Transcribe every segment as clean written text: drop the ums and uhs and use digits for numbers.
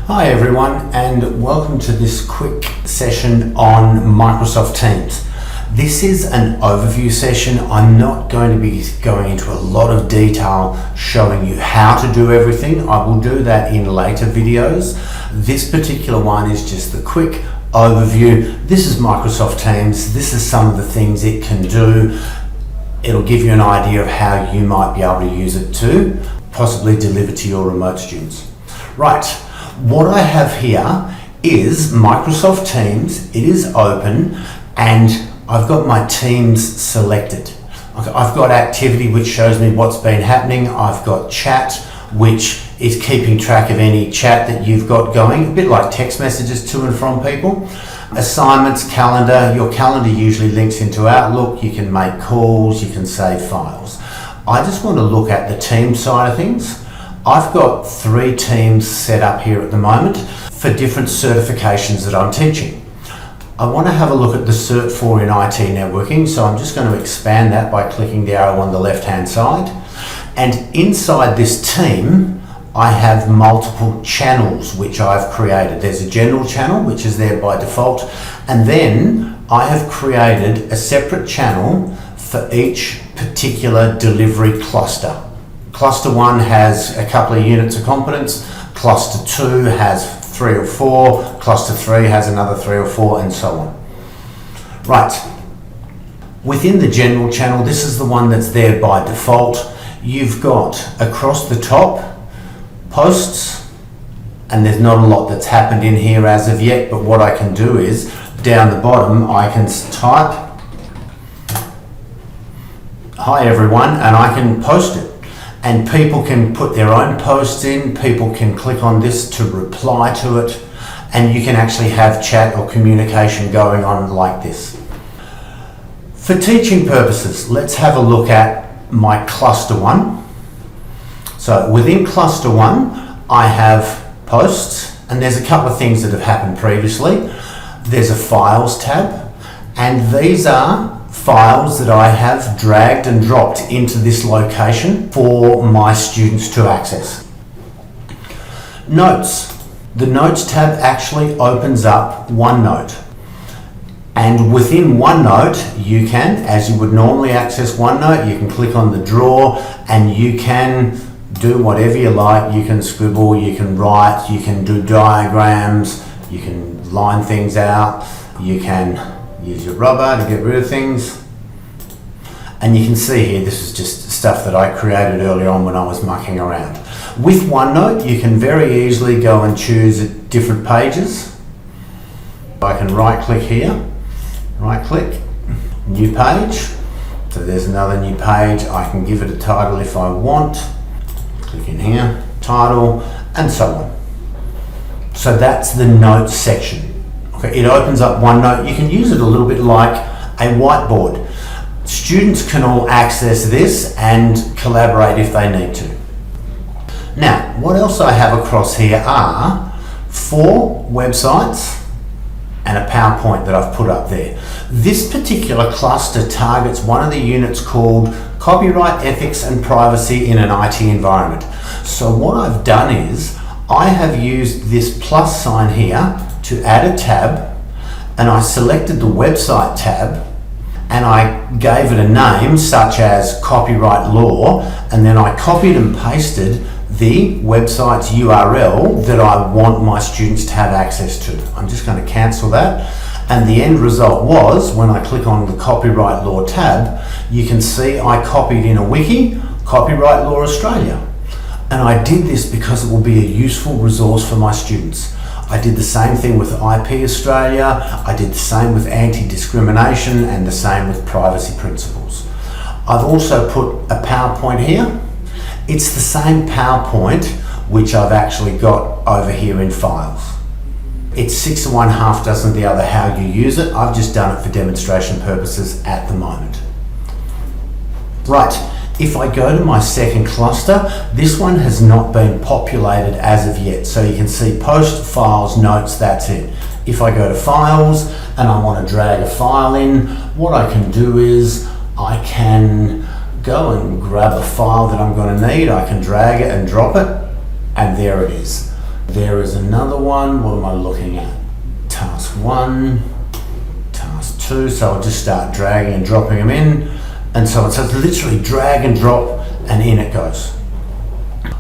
Hi everyone, and welcome to this quick session on Microsoft Teams. This is an overview session. I'm not going to be going into a lot of detail showing you how to do everything. I will do that in later videos. This particular one is just the quick overview. This is Microsoft Teams. This is some of the things it can do. It'll give you an idea of how you might be able to use it to possibly deliver to your remote students. Right. What I have here is Microsoft Teams. It is open and I've got my teams selected. I've got activity which shows me what's been happening. I've got chat which is keeping track of any chat that you've got going, a bit like text messages to and from people. Assignments, calendar. Your calendar usually links into Outlook. You can make calls, you can save files. I just want to look at the team side of things. I've got 3 teams set up here at the moment for different certifications that I'm teaching. I want to have a look at the Cert 4 in IT networking, so I'm just going to expand that by clicking the arrow on the left hand side. And inside this team, I have multiple channels which I've created. There's a general channel which is there by default, and then I have created a separate channel for each particular delivery cluster. Cluster 1 has a couple of units of competence, Cluster 2 has 3 or 4, Cluster 3 has another 3 or 4, and so on. Right, within the general channel, this is the one that's there by default. You've got across the top posts, and there's not a lot that's happened in here as of yet, but what I can do is down the bottom I can type hi everyone, and I can post it. And people can put their own posts in, people can click on this to reply to it, and you can actually have chat or communication going on like this. For teaching purposes, let's have a look at my Cluster 1. So within Cluster 1, I have posts, and there's a couple of things that have happened previously. There's a Files tab, and these are files that I have dragged and dropped into this location for my students to access. Notes. The Notes tab actually opens up OneNote. And within OneNote, you can, as you would normally access OneNote, you can click on the drawer and you can do whatever you like. You can scribble, you can write, you can do diagrams, you can line things out, you can use your rubber to get rid of things. And you can see here, this is just stuff that I created earlier on when I was mucking around. With OneNote, you can very easily go and choose different pages. I can right click here, right click, new page. So there's another new page. I can give it a title if I want. Click in here, title, and so on. So that's the notes section. Okay, it opens up OneNote. You can use it a little bit like a whiteboard. Students can all access this and collaborate if they need to. Now, what else I have across here are 4 websites and a PowerPoint that I've put up there. This particular cluster targets one of the units called Copyright, Ethics and Privacy in an IT Environment. So what I've done is I have used this plus sign here to add a tab, and I selected the website tab and I gave it a name such as copyright law, and then I copied and pasted the website's URL that I want my students to have access to. I'm just going to cancel that, and the end result was when I click on the copyright law tab, you can see I copied in a wiki, Copyright Law Australia. And I did this because it will be a useful resource for my students. I did the same thing with IP Australia, I did the same with anti-discrimination, and the same with privacy principles. I've also put a PowerPoint here. It's the same PowerPoint which I've actually got over here in Files. It's 6 of one, half dozen the other how you use it. I've just done it for demonstration purposes at the moment. Right. If I go to my second cluster, this one has not been populated as of yet. So you can see post, files, notes, that's it. If I go to files and I want to drag a file in, what I can do is I can go and grab a file that I'm going to need. I can drag it and drop it, and there it is. There is another one. What am I looking at? Task 1, task 2. So I'll just start dragging and dropping them in, and so on. So it's literally drag and drop, and in it goes.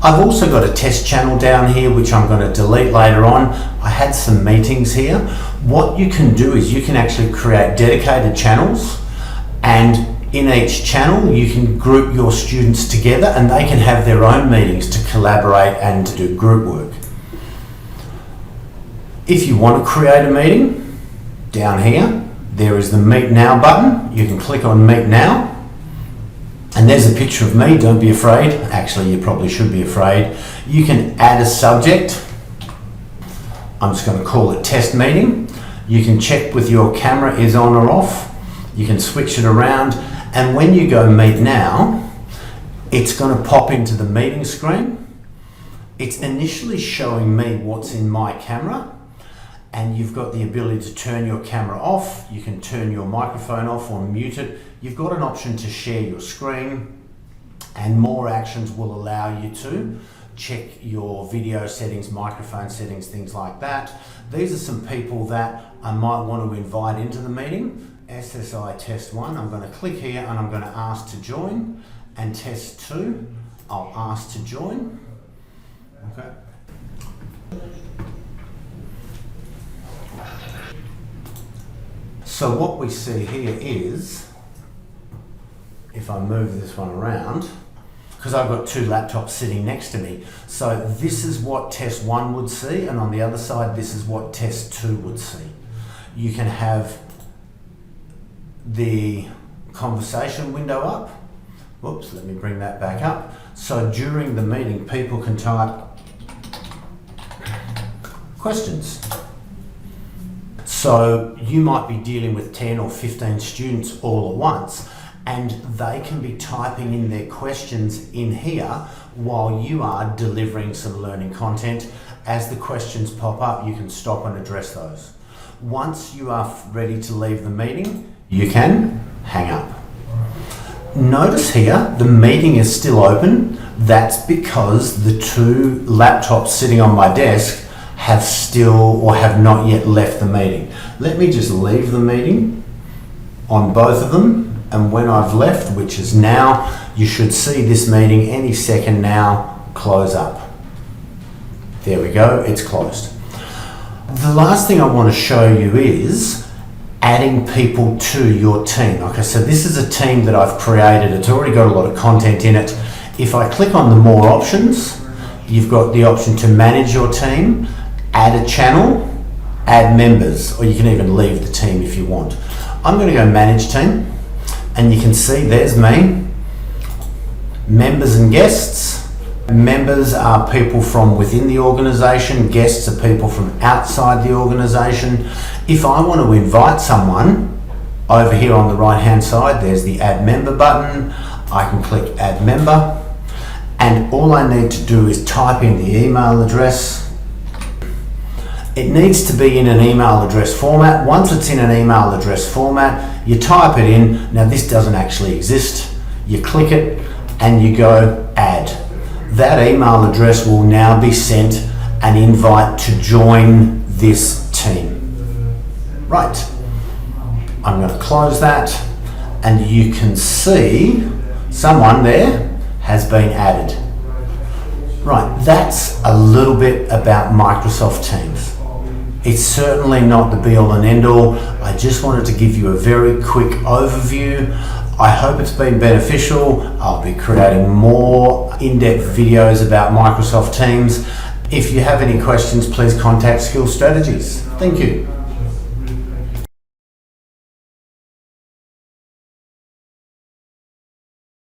I've also got a test channel down here, which I'm going to delete later on. I had some meetings here. What you can do is you can actually create dedicated channels, and in each channel you can group your students together and they can have their own meetings to collaborate and to do group work. If you want to create a meeting, down here there is the Meet Now button. You can click on Meet Now. And there's a picture of me, don't be afraid. Actually, you probably should be afraid. You can add a subject. I'm just going to call it test meeting. You can check with your camera is on or off. You can switch it around. And when you go Meet Now, it's going to pop into the meeting screen. It's initially showing me what's in my camera. And you've got the ability to turn your camera off. You can turn your microphone off or mute it. You've got an option to share your screen, and more actions will allow you to check your video settings, microphone settings, things like that. These are some people that I might want to invite into the meeting. SSI test 1, I'm going to click here and I'm going to ask to join, and test 2, I'll ask to join. Okay. So what we see here is, if I move this one around, because I've got 2 laptops sitting next to me, so this is what test 1 would see, and on the other side this is what test 2 would see. You can have the conversation window up. Whoops, let me bring that back up. So during the meeting people can type questions. So you might be dealing with 10 or 15 students all at once, and they can be typing in their questions in here while you are delivering some learning content. As the questions pop up, you can stop and address those. Once you are ready to leave the meeting, you can hang up. Notice here, the meeting is still open. That's because the 2 laptops sitting on my desk have still or have not yet left the meeting. Let me just leave the meeting on both of them, and when I've left, which is now, you should see this meeting any second now close up. There we go, it's closed. The last thing I want to show you is adding people to your team. Okay, so this is a team that I've created. It's already got a lot of content in it. If I click on the more options, you've got the option to manage your team, add a channel, add members, or you can even leave the team if you want. I'm going to go manage team, and you can see there's me, members and guests. Members are people from within the organisation, guests are people from outside the organisation. If I want to invite someone, over here on the right hand side there's the add member button. I can click add member, and all I need to do is type in the email address. It needs to be in an email address format. Once it's in an email address format, you type it in. Now this doesn't actually exist. You click it and you go add. That email address will now be sent an invite to join this team. Right, I'm going to close that, and you can see someone there has been added. Right, that's a little bit about Microsoft Teams. It's certainly not the be all and end all. I just wanted to give you a very quick overview. I hope it's been beneficial. I'll be creating more in-depth videos about Microsoft Teams. If you have any questions, please contact Skill Strategies. Thank you.